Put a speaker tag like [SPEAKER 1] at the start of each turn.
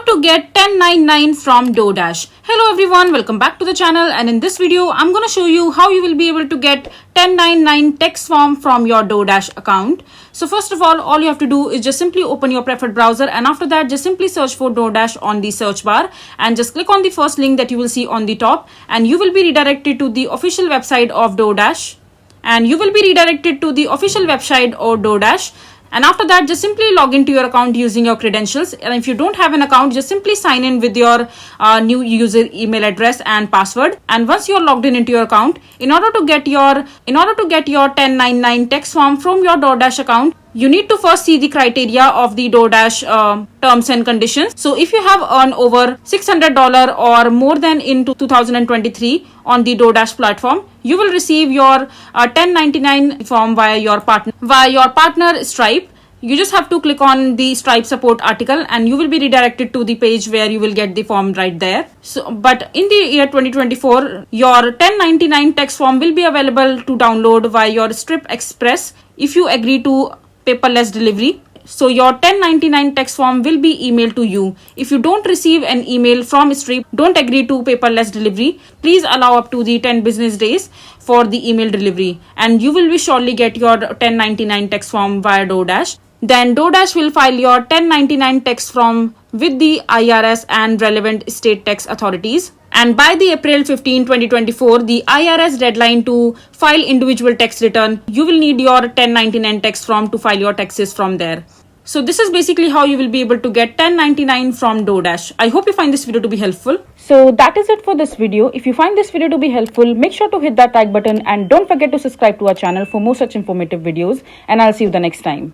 [SPEAKER 1] to get 1099 from DoorDash. Hello everyone, welcome back to the channel, and in this video I'm going to show you how you will be able to get 1099 text form from your DoorDash account. So first of all you have to do is just simply open your preferred browser, and after that just simply search for DoorDash on the search bar and just click on the first link that you will see on the top, and you will be redirected to the official website of DoorDash. And after that, just simply log into your account using your credentials. And if you don't have an account, just simply sign in with your new user email address and password. And once you're logged into your account, in order to get your 1099 text form from your DoorDash account, you need to first see the criteria of the DoorDash terms and conditions. So if you have earned over $600 or more than in 2023 on the DoorDash platform, you will receive your 1099 form via your partner Stripe. You just have to click on the Stripe support article and you will be redirected to the page where you will get the form right there. But in the year 2024, your 1099 text form will be available to download via your Stripe Express if you agree to paperless delivery. So your 1099 text form will be emailed to you. If you don't receive an email from Stripe, don't agree to paperless delivery, please allow up to the 10 business days for the email delivery, and you will be surely get your 1099 text form via DoorDash. Then DoorDash will file your 1099 text form with the IRS and relevant state tax authorities. And by the April 15, 2024, the IRS deadline to file individual tax return, you will need your 1099 tax form to file your taxes from there. So this is basically how you will be able to get 1099 from DoorDash. I hope you find this video to be helpful. So that is it for this video. If you find this video to be helpful, make sure to hit that like button and don't forget to subscribe to our channel for more such informative videos. And I'll see you the next time.